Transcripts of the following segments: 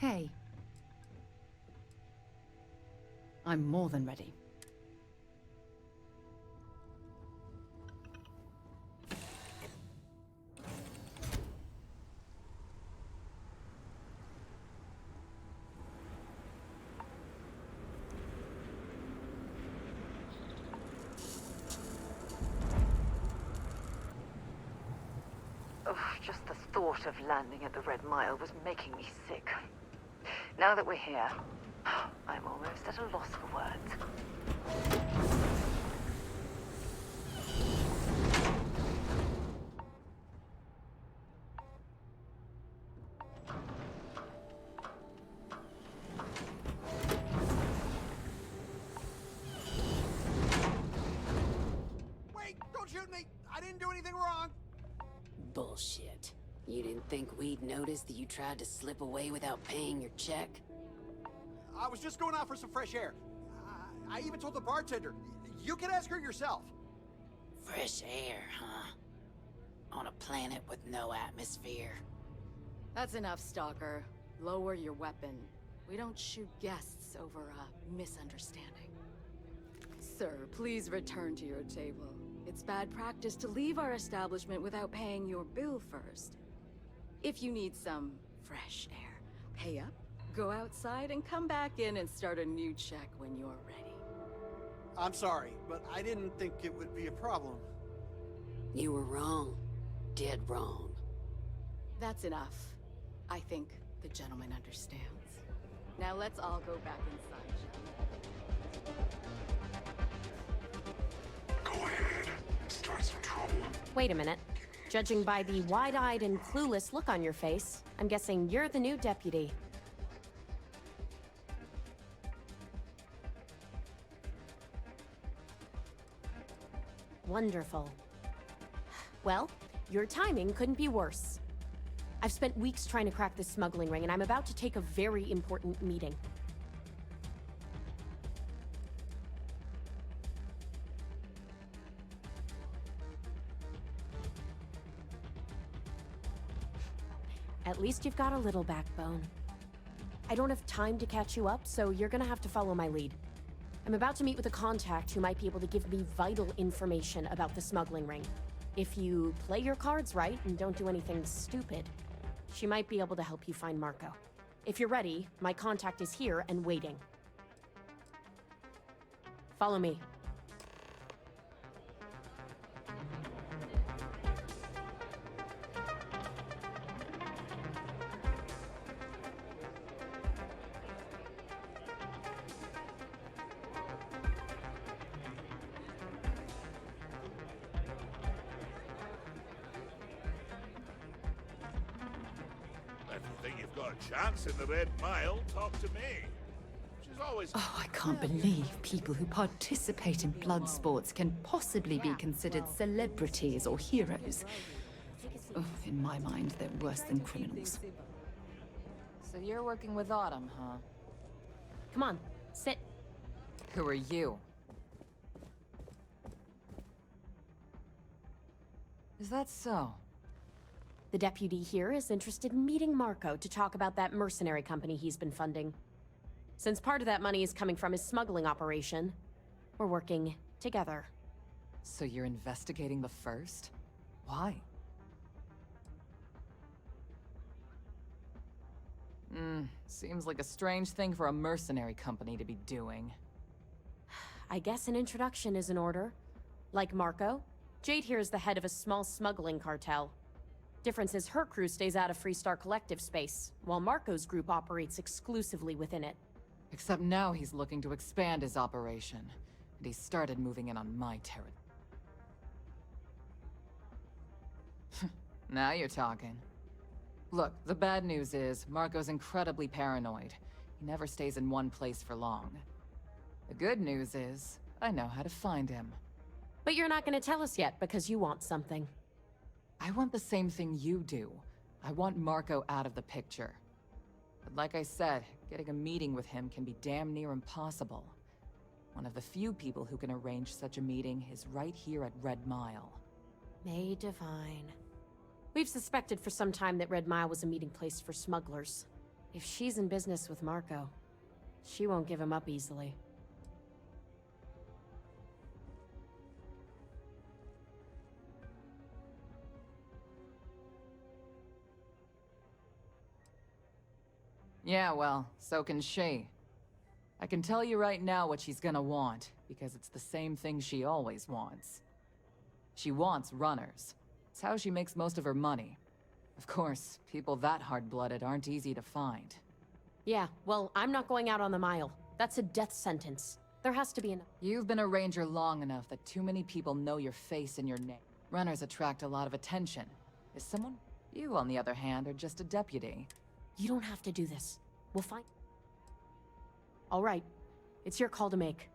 Hey. I'm more than ready. Oh, just the thought of landing at the Red Mile was making me sick. Now that we're here, I'm almost at a loss for words. Wait! Don't shoot me! I didn't do anything wrong! Bullshit. You didn't think we'd notice that you tried to slip away without paying your check? I was just going out for some fresh air. I even told the bartender. You can ask her yourself. Fresh air, huh? On a planet with no atmosphere. That's enough, Stalker. Lower your weapon. We don't shoot guests over a misunderstanding. Sir, please return to your table. It's bad practice to leave our establishment without paying your bill first. If you need some fresh air, pay up, go outside, and come back in and start a new check when you're ready. I'm sorry, but I didn't think it would be a problem. You were wrong. Dead wrong. That's enough. I think the gentleman understands. Now let's all go back inside, shall we? Go ahead. Start some trouble. Wait a minute. Judging by the wide-eyed and clueless look on your face, I'm guessing you're the new deputy. Wonderful. Well, your timing couldn't be worse. I've spent weeks trying to crack this smuggling ring, and I'm about to take a very important meeting. At least you've got a little backbone. I don't have time to catch you up, so you're gonna have to follow my lead. I'm about to meet with a contact who might be able to give me vital information about the smuggling ring. If you play your cards right and don't do anything stupid, she might be able to help you find Marco. If you're ready, my contact is here and waiting. Follow me. If you think you've got a chance in the Red Mile, talk to me. She's always... Oh, I can't believe people who participate in blood sports can possibly be considered celebrities or heroes. Oh, in my mind, they're worse than criminals. So you're working with Autumn, huh? Come on, sit. Who are you? Is that so? The deputy here is interested in meeting Marco to talk about that mercenary company he's been funding. Since part of that money is coming from his smuggling operation, we're working together. So you're investigating the first? Why? Seems like a strange thing for a mercenary company to be doing. I guess an introduction is in order. Like Marco, Jade here is the head of a small smuggling cartel. Difference is her crew stays out of Freestar Collective space, while Marco's group operates exclusively within it. Except now he's looking to expand his operation, and he started moving in on my territory. Now you're talking. Look, the bad news is, Marco's incredibly paranoid. He never stays in one place for long. The good news is, I know how to find him. But you're not going to tell us yet because you want something. I want the same thing you do. I want Marco out of the picture. But like I said, getting a meeting with him can be damn near impossible. One of the few people who can arrange such a meeting is right here at Red Mile. May divine. We've suspected for some time that Red Mile was a meeting place for smugglers. If she's in business with Marco, she won't give him up easily. Yeah, well, so can she. I can tell you right now what she's gonna want, because it's the same thing she always wants. She wants runners. It's how she makes most of her money. Of course, people that hard-blooded aren't easy to find. Yeah, well, I'm not going out on the mile. That's a death sentence. There has to be an... You've been a ranger long enough that too many people know your face and your name. Runners attract a lot of attention. Is someone... You, on the other hand, are just a deputy. You don't have to do this. We'll find... All right. It's your call to make.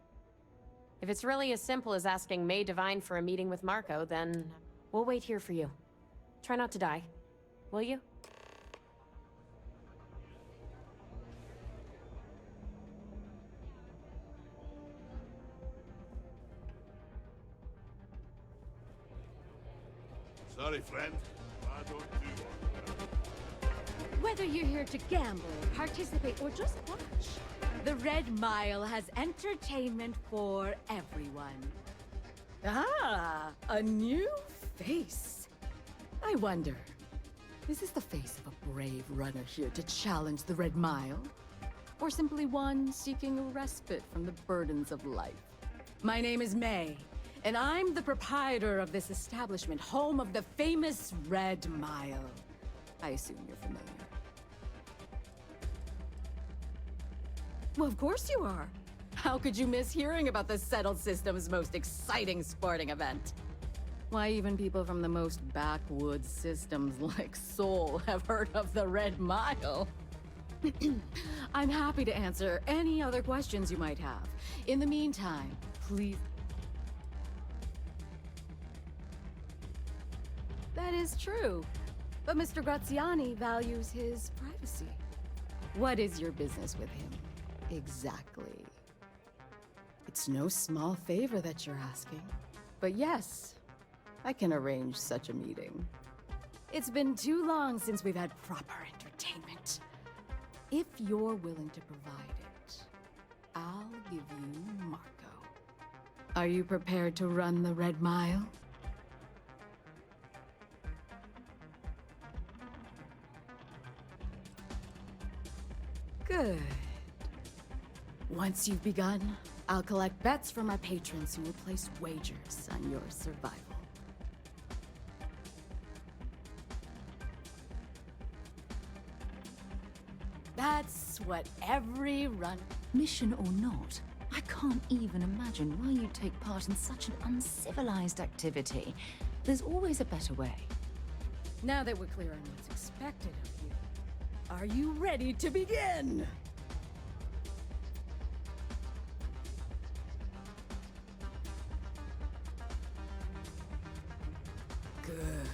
If it's really as simple as asking May Divine for a meeting with Marco, then... We'll wait here for you. Try not to die. Will you? Sorry, friend. I don't do Whether you're here to gamble, participate, or just watch, the Red Mile has entertainment for everyone. Ah, a new face. I wonder, is this the face of a brave runner here to challenge the Red Mile? Or simply one seeking a respite from the burdens of life? My name is May, and I'm the proprietor of this establishment, home of the famous Red Mile. I assume you're familiar. Well, of course you are. How could you miss hearing about the Settled System's most exciting sporting event? Why, even people from the most backwoods systems like Sol have heard of the Red Mile. I'm happy to answer any other questions you might have. In the meantime, please... That is true. But Mr. Graziani values his privacy. What is your business with him? Exactly. It's no small favor that you're asking. But yes, I can arrange such a meeting. It's been too long since we've had proper entertainment. If you're willing to provide it, I'll give you Marco. Are you prepared to run the Red Mile? Good. Once you've begun, I'll collect bets from our patrons who will place wagers on your survival. That's what every run... Mission or not, I can't even imagine why you'd take part in such an uncivilized activity. There's always a better way. Now that we're clear on what's expected of you, are you ready to begin? Good.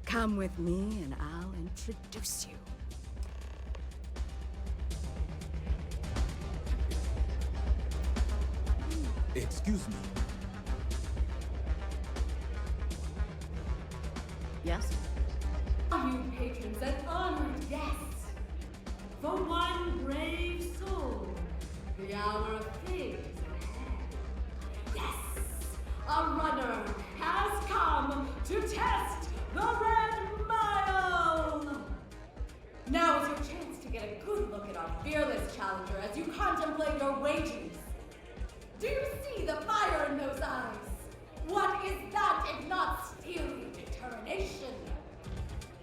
Come with me and I'll introduce you. Excuse me. Yes? You patrons and honored guests, for one brave soul, the hour of things ahead. Yes, a runner has come to test the Red Mile! Now is your chance to get a good look at our fearless challenger as you contemplate your wagers. Do you see the fire in those eyes? What is that if not steely determination?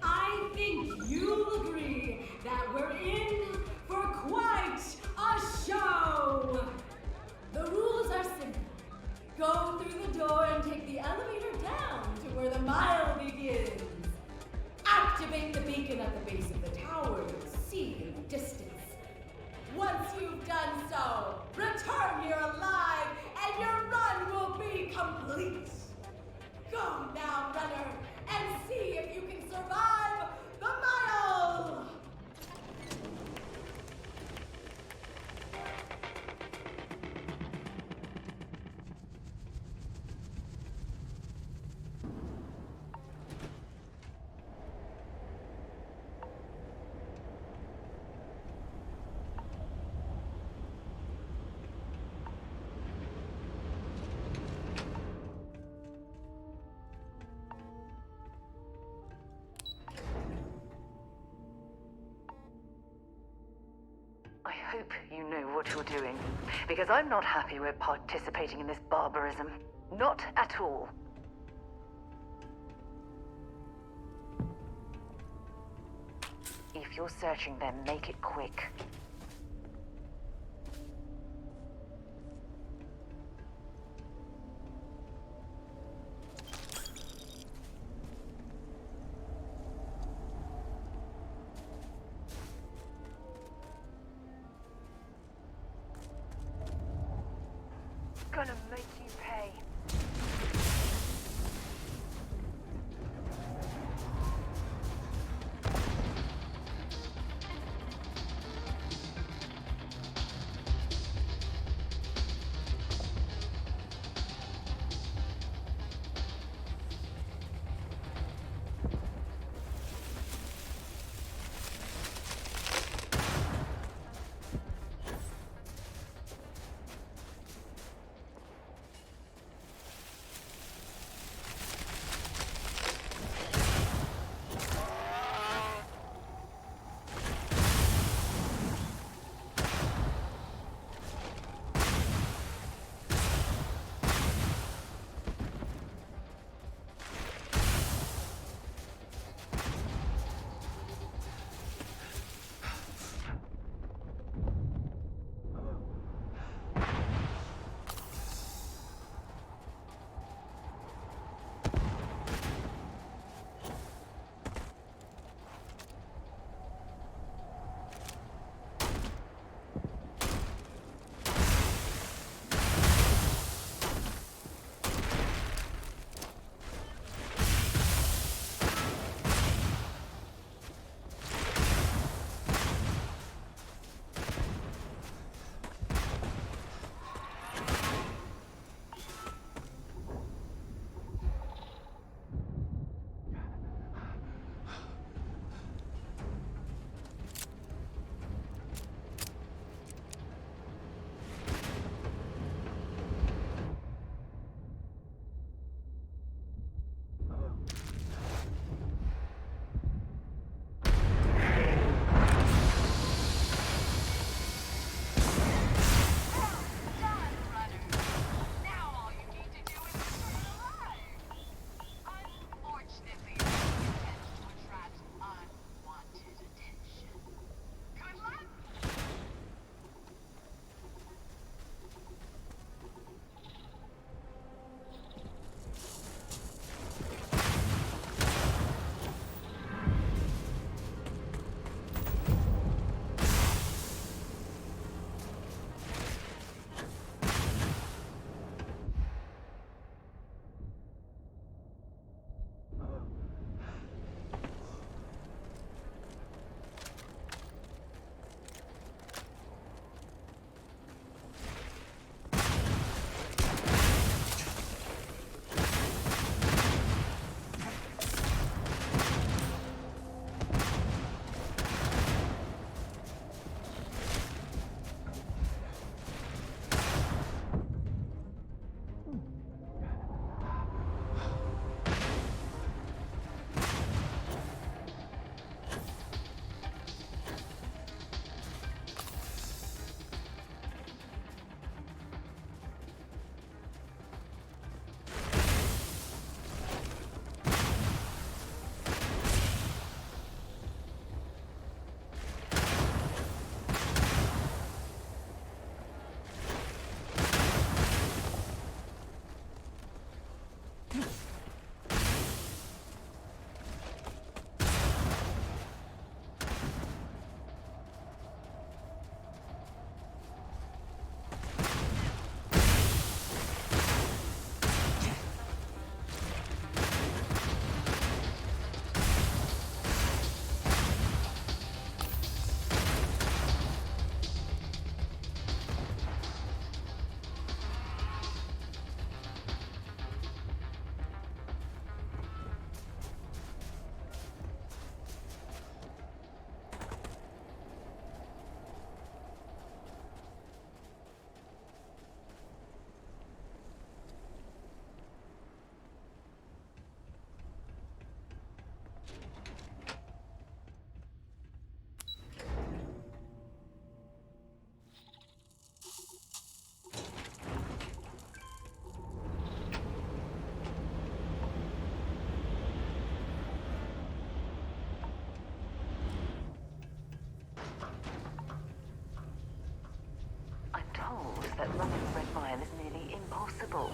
I think you'll agree that we're in for quite a show! The rules are simple. Go through the door and take the elevator down to where the mile begins. Activate the beacon at the base of the tower you'll see in the distance. Once you've done so, return here alive and your run will be complete. Go now, runner, and see if you can survive the mile! hope you know what you're doing, because I'm not happy we're participating in this barbarism. Not at all. If you're searching them, make it quick. Gonna make you pay. people.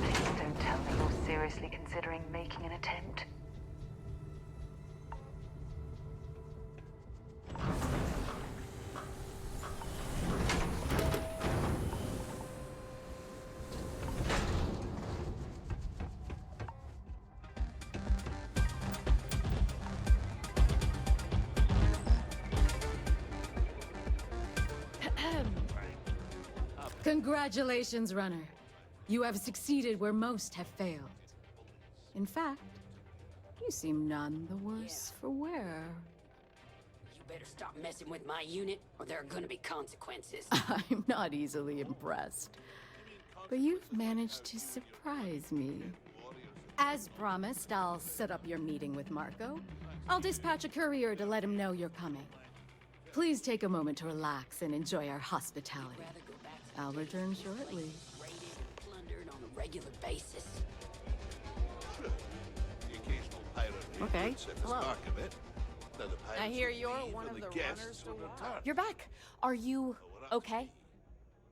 Please don't tell me you're seriously considering making an attempt. Congratulations, runner. You have succeeded where most have failed. In fact, you seem none the worse for wear. You better stop messing with my unit, or there are gonna be consequences. I'm not easily impressed. But you've managed to surprise me. As promised, I'll set up your meeting with Marco. I'll dispatch a courier to let him know you're coming. Please take a moment to relax and enjoy our hospitality. I'll return shortly. Raided and plundered on a regular basis. The occasional pirate raid Okay, would set the hello. spark of it. Then the I pirates hear would you're leave one and of the guests runners to would watch. return. You're back. Are you okay?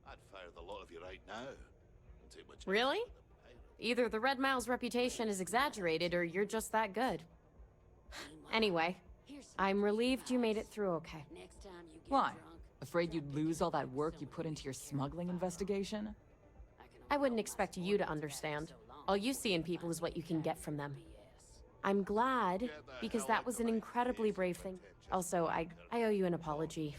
I'd fire the lot of you right now. And take my chances Really? with the pirates. Either the Red Mile's reputation is exaggerated, or you're just that good. Anyway, Here's some I'm free relieved you made it advice. through okay. Next time you get Why? drunk, Afraid you'd lose all that work you put into your smuggling investigation? I wouldn't expect you to understand. All you see in people is what you can get from them. I'm glad, because that was an incredibly brave thing. Also, I owe you an apology.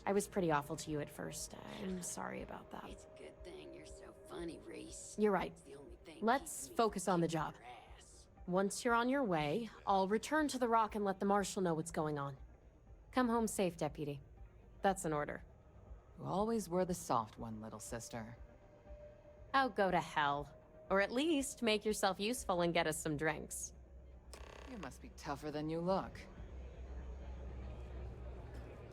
I was pretty awful to you at first. I'm sorry about that. It's a good thing you're so funny, Reese. You're right. It's the only thing Let's keeping me focus from on the kicking job. your ass. Once you're on your way, I'll return to the Rock and let the Marshal know what's going on. Come home safe, Deputy. That's an order. You always were the soft one, little sister. Oh, go to hell. Or at least make yourself useful and get us some drinks. You must be tougher than you look.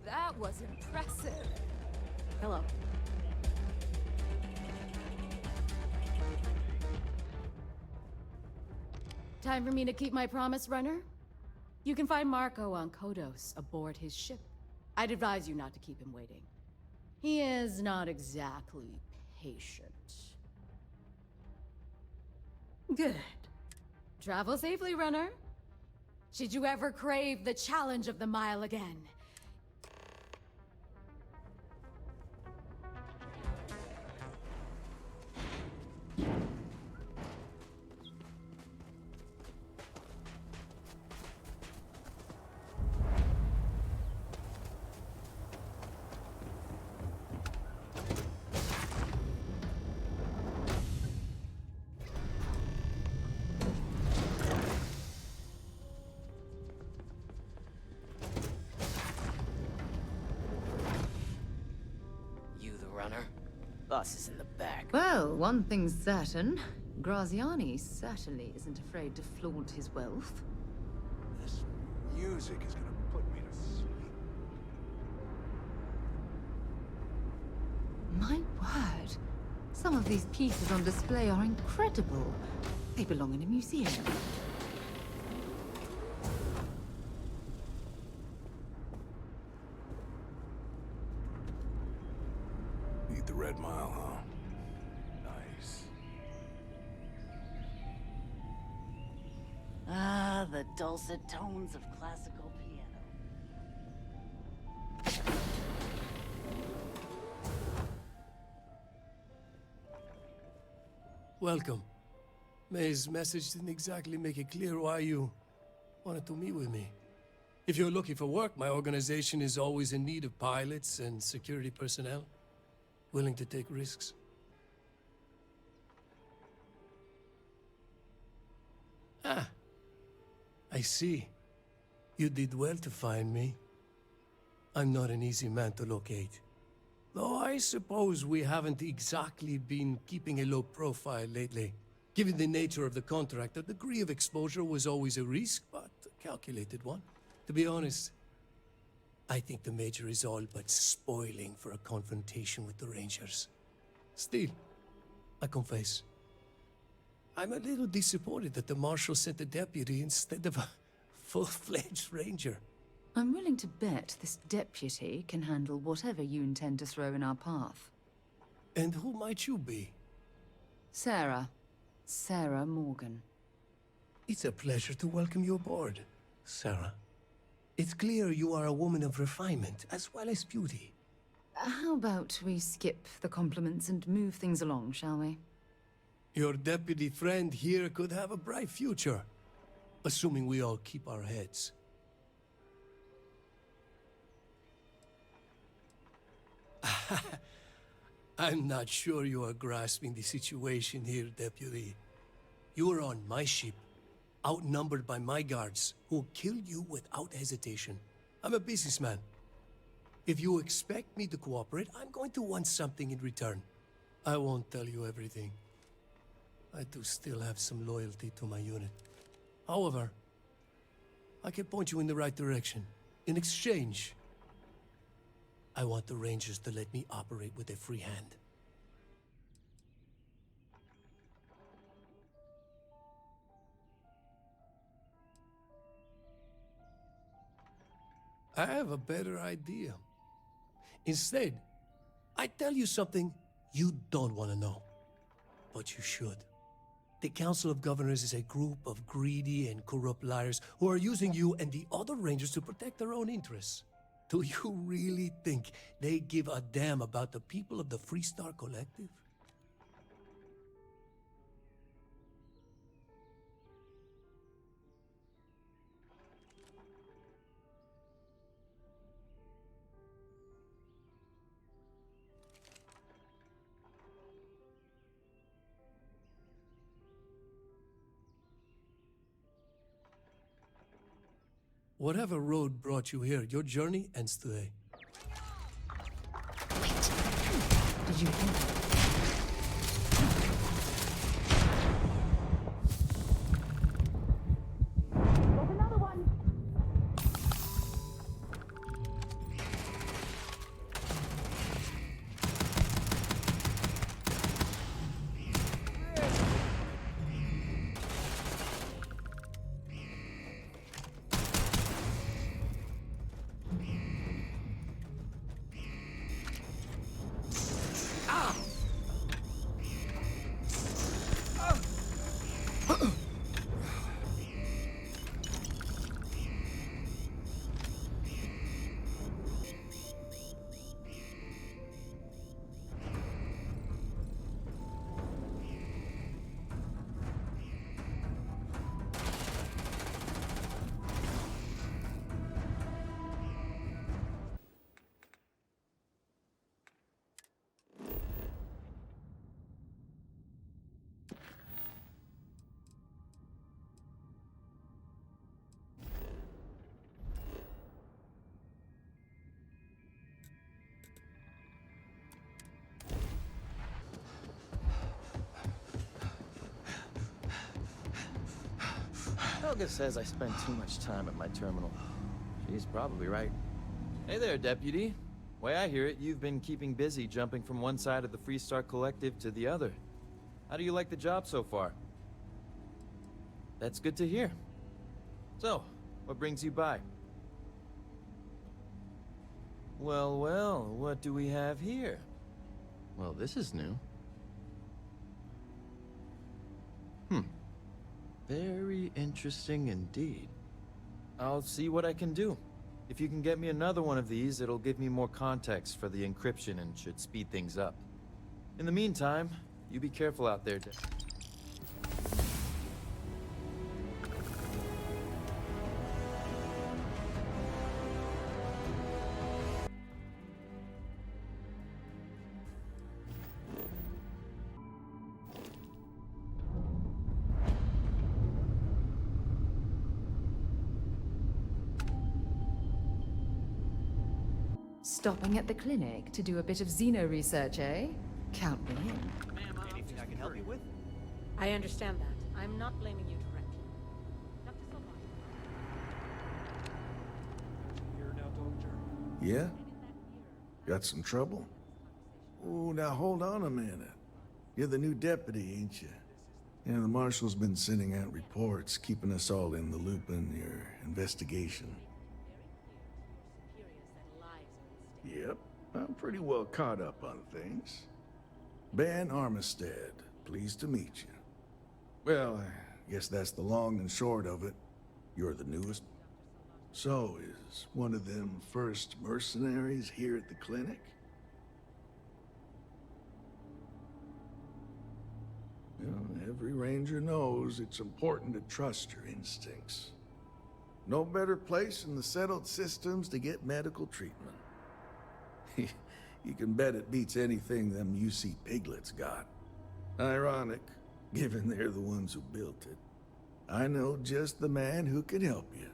That was impressive. Hello. Time for me to keep my promise, runner? You can find Marco on Kodos aboard his ship. I'd advise you not to keep him waiting. He is not exactly patient. Good. Travel safely, runner. Should you ever crave the challenge of the mile again, You the runner? Boss is in the back. Well, one thing's certain. Graziani certainly isn't afraid to flaunt his wealth. This music is gonna put me to sleep. My word. Some of these pieces on display are incredible. They belong in a museum. Need the Red Mile, huh? Nice. Ah, the dulcet tones of classical piano. Welcome. May's message didn't exactly make it clear why you wanted to meet with me. If you're looking for work, my organization is always in need of pilots and security personnel, willing to take risks. Ah, I see. You did well to find me. I'm not an easy man to locate. Though I suppose we haven't exactly been keeping a low profile lately. Given the nature of the contract, a degree of exposure was always a risk, but a calculated one. To be honest, I think the Major is all but spoiling for a confrontation with the Rangers. Still, I confess, I'm a little disappointed that the Marshal sent a deputy instead of a full-fledged Ranger. I'm willing to bet this deputy can handle whatever you intend to throw in our path. And who might you be? Sarah. Sarah Morgan. It's a pleasure to welcome you aboard, Sarah. It's clear you are a woman of refinement as well as beauty. How about we skip the compliments and move things along, shall we? Your deputy friend here could have a bright future, assuming we all keep our heads. I'm not sure you are grasping the situation here, Deputy. You are on my ship, outnumbered by my guards, who will kill you without hesitation. I'm a businessman. If you expect me to cooperate, I'm going to want something in return. I won't tell you everything. I do still have some loyalty to my unit. However, I can point you in the right direction. In exchange, I want the Rangers to let me operate with a free hand. I have a better idea. Instead, I tell you something you don't want to know. But you should. The Council of Governors is a group of greedy and corrupt liars who are using you and the other Rangers to protect their own interests. Do you really think they give a damn about the people of the Freestar Collective? Whatever road brought you here, your journey ends today. Did you think? Helga says I spend too much time at my terminal. She's probably right. Hey there, Deputy. Way I hear it, you've been keeping busy jumping from one side of the Freestar Collective to the other. How do you like the job so far? That's good to hear. So, what brings you by? Well, well, what do we have here? Well, this is new. Very interesting indeed. I'll see what I can do. If you can get me another one of these, it'll give me more context for the encryption and should speed things up. In the meantime, you be careful out there, Stopping at the clinic to do a bit of xeno research, eh? Count me in. Anything I can help you with? I understand that. I'm not blaming you directly. Dr. Silva. Here now, Doctor. Yeah? Got some trouble? Oh, now hold on a minute. You're the new deputy, ain't you? Yeah, the marshal's been sending out reports, keeping us all in the loop in your investigation. Yep, I'm pretty well caught up on things. Ben Armistead, Pleased to meet you. Well, I guess that's the long and short of it. You're the newest. So, is one of them first mercenaries here at the clinic? Well, every ranger knows it's important to trust your instincts. No better place in the settled systems to get medical treatment. You can bet it beats anything them UC piglets got. Ironic, given they're the ones who built it. I know just the man who can help you.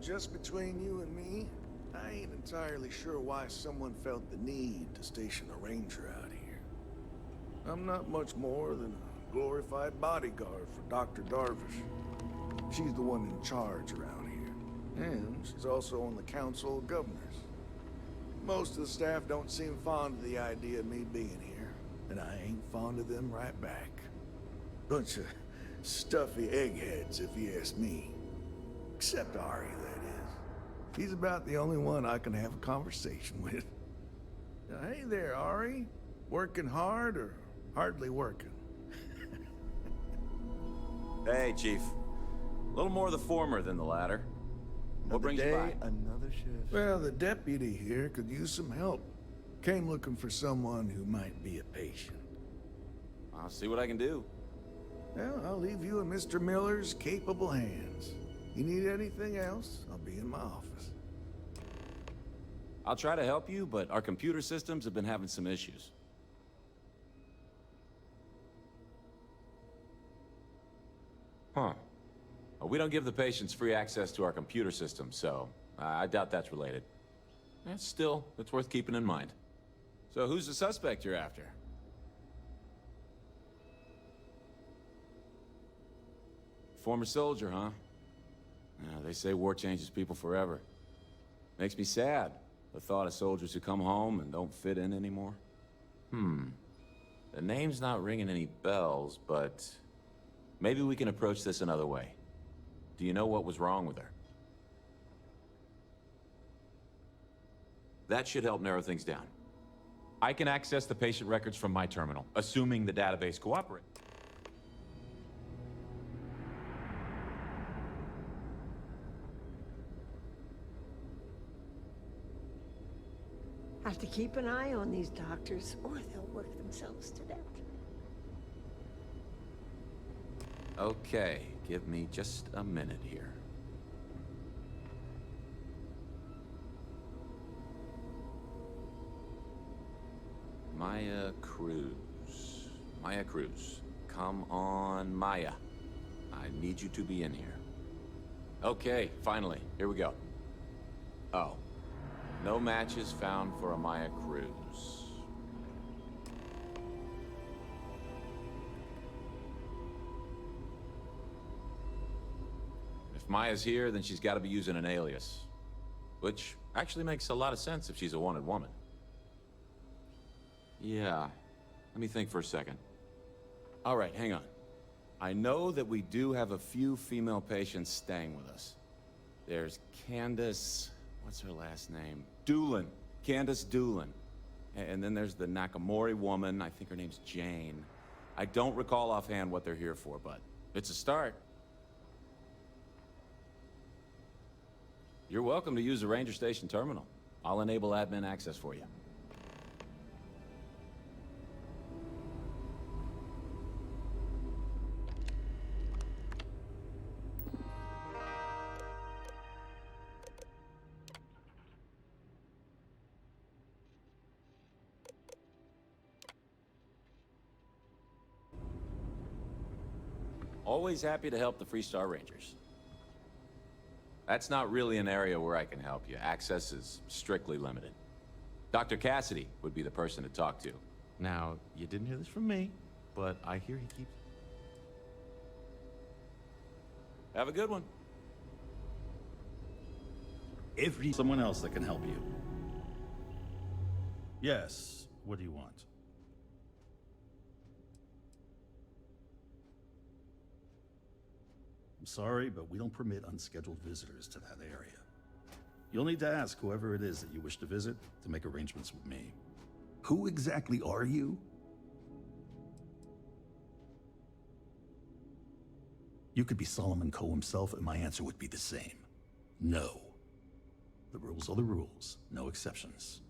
Just between you and me, I ain't entirely sure why someone felt the need to station a ranger out here. I'm not much more than a glorified bodyguard for Dr. Darvish. She's the one in charge around here, and she's also on the Council of Governors. Most of the staff don't seem fond of the idea of me being here, and I ain't fond of them right back. Bunch of stuffy eggheads, if you ask me. Except Ari, that is. He's about the only one I can have a conversation with. Now, hey there, Ari. Working hard or hardly working? Hey, Chief. A little more the former than the latter. What brings you by? Another shift. Well, the deputy here could use some help. Came looking for someone who might be a patient. I'll see what I can do. Well, I'll leave you in Mr. Miller's capable hands. You need anything else, I'll be in my office. I'll try to help you, but our computer systems have been having some issues. Huh. Well, we don't give the patients free access to our computer system, so I doubt that's related. Still, it's worth keeping in mind. So who's the suspect you're after? Former soldier, huh? Yeah, they say war changes people forever. Makes me sad, the thought of soldiers who come home and don't fit in anymore. The name's not ringing any bells, but maybe we can approach this another way. Do you know what was wrong with her? That should help narrow things down. I can access the patient records from my terminal, assuming the database cooperates. Have to keep an eye on these doctors, or they'll work themselves to death. Okay, give me just a minute here. Maya Cruz. Maya Cruz. Come on, Maya. I need you to be in here. Okay, finally. Here we go. Oh. No matches found for a Maya Cruz. If Maya's here, then she's got to be using an alias. Which actually makes a lot of sense if she's a wanted woman. Yeah, let me think for a second. All right, hang on. I know that we do have a few female patients staying with us. There's Candace... what's her last name? Doolin. Candace Doolin. And then there's the Nakamori woman. I think her name's Jane. I don't recall offhand what they're here for, but it's a start. You're welcome to use the Ranger Station terminal. I'll enable admin access for you. Always happy to help the Freestar Rangers. That's not really an area where I can help you. Access is strictly limited. Dr. Cassidy would be the person to talk to. Now, you didn't hear this from me, but I hear he keeps... Have a good one. Someone else that can help you. Yes, what do you want? I'm sorry, but we don't permit unscheduled visitors to that area. You'll need to ask whoever it is that you wish to visit to make arrangements with me. Who exactly are you? You could be Solomon Coe himself, and my answer would be the same. No. The rules are the rules, no exceptions.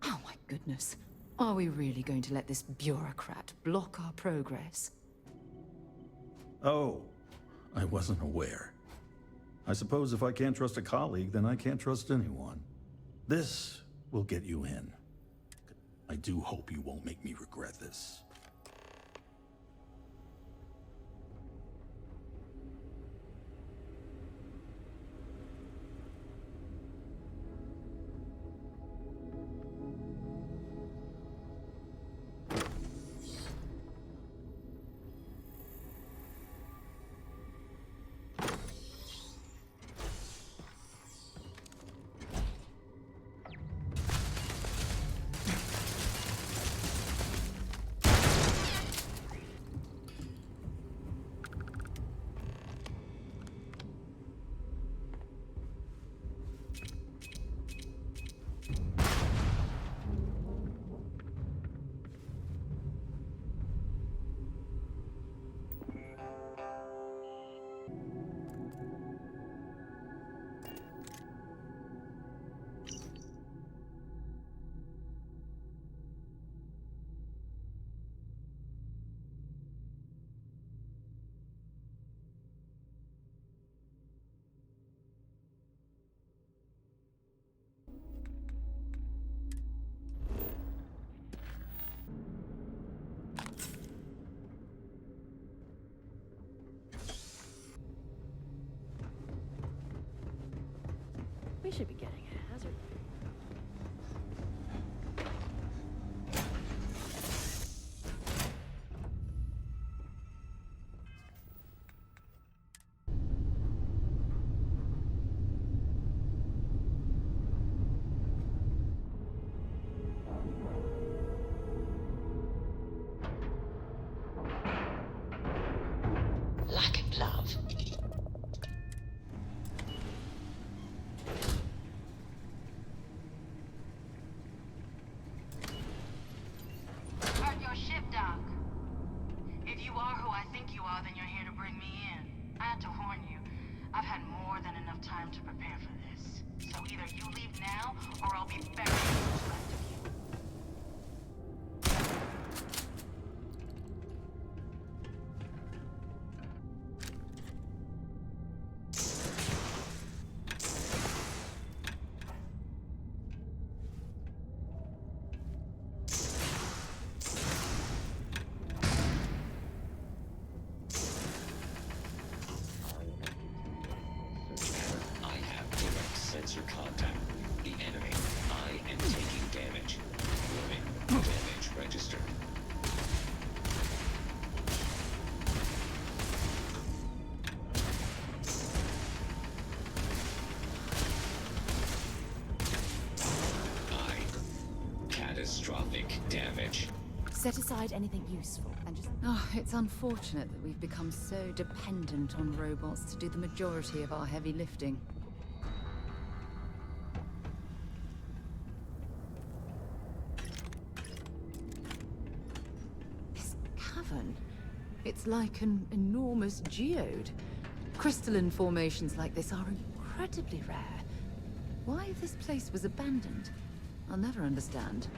Oh my goodness. Are we really going to let this bureaucrat block our progress? Oh, I wasn't aware. I suppose if I can't trust a colleague, then I can't trust anyone. This will get you in. I do hope you won't make me regret this. We should be getting a hazard. Lack of love. Heard your ship, Doc. If you are who I think you are, then you're here to bring me in. I had to warn you. I've had more than enough time to prepare for this. So either you leave now, or I'll be buried with what's left of you. Sensor contact. The enemy. I am taking damage. Warning. Damage registered. Catastrophic damage. Set aside anything useful and just... Oh, it's unfortunate that we've become so dependent on robots to do the majority of our heavy lifting. It's like an enormous geode. Crystalline formations like this are incredibly rare. Why this place was abandoned, I'll never understand.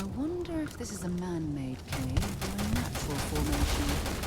I wonder if this is a man-made cave or a natural formation.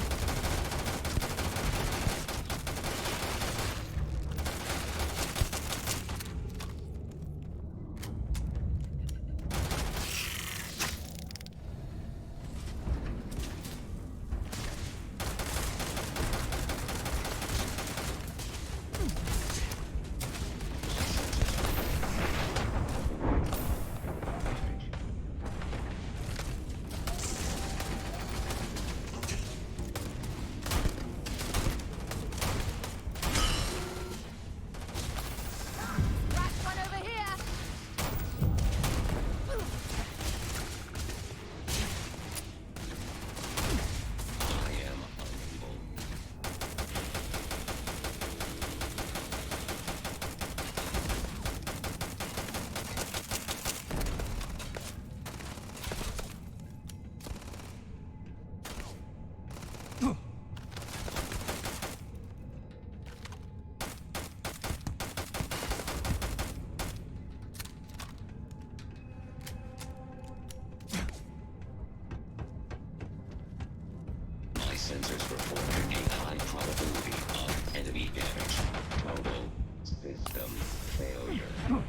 Sensors report a high probability of enemy damage. Mobile system failure.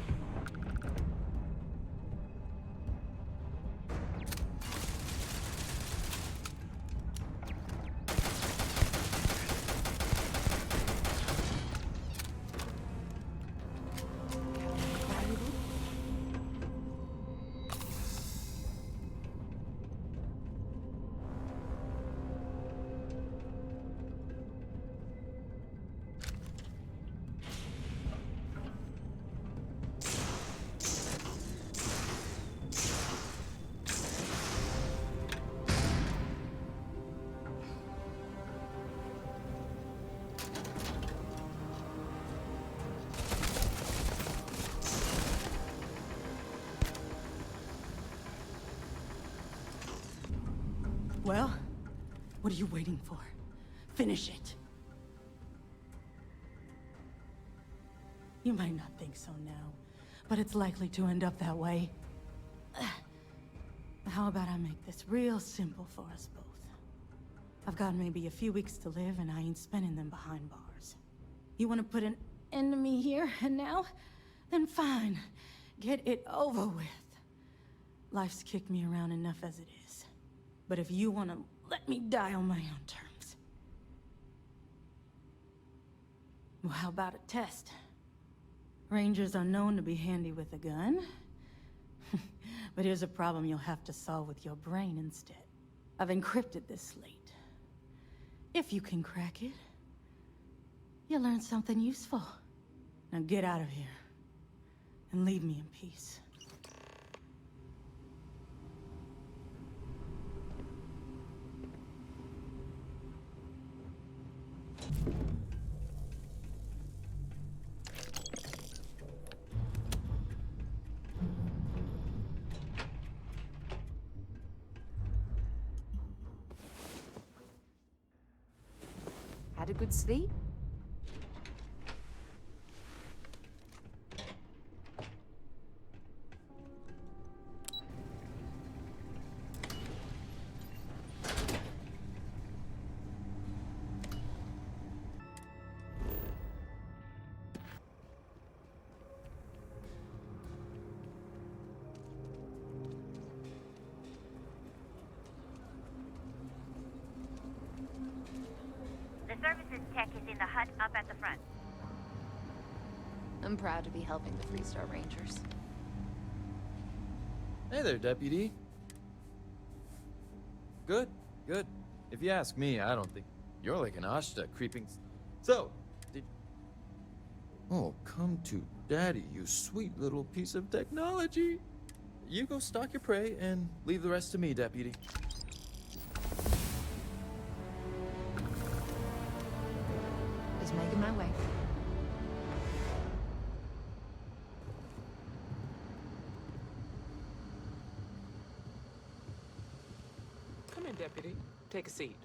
Well, what are you waiting for? Finish it. You might not think so now, but it's likely to end up that way. How about I make this real simple for us both? I've got maybe a few weeks to live, and I ain't spending them behind bars. You want to put an end to me here and now? Then fine. Get it over with. Life's kicked me around enough as it is. But if you want to let me die on my own terms... well, how about a test? Rangers are known to be handy with a gun. But here's a problem you'll have to solve with your brain instead. I've encrypted this slate. If you can crack it, you'll learn something useful. Now get out of here, and leave me in peace. Had a good sleep? The services tech is in the hut up at the front. I'm proud to be helping the Freestar Rangers. Hey there, Deputy. Good, good. If you ask me, I don't think you're like an Ashta creeping... So, did... Oh, come to Daddy, you sweet little piece of technology. You go stalk your prey and leave the rest to me, Deputy. Just making my way. Come in, Deputy. Take a seat.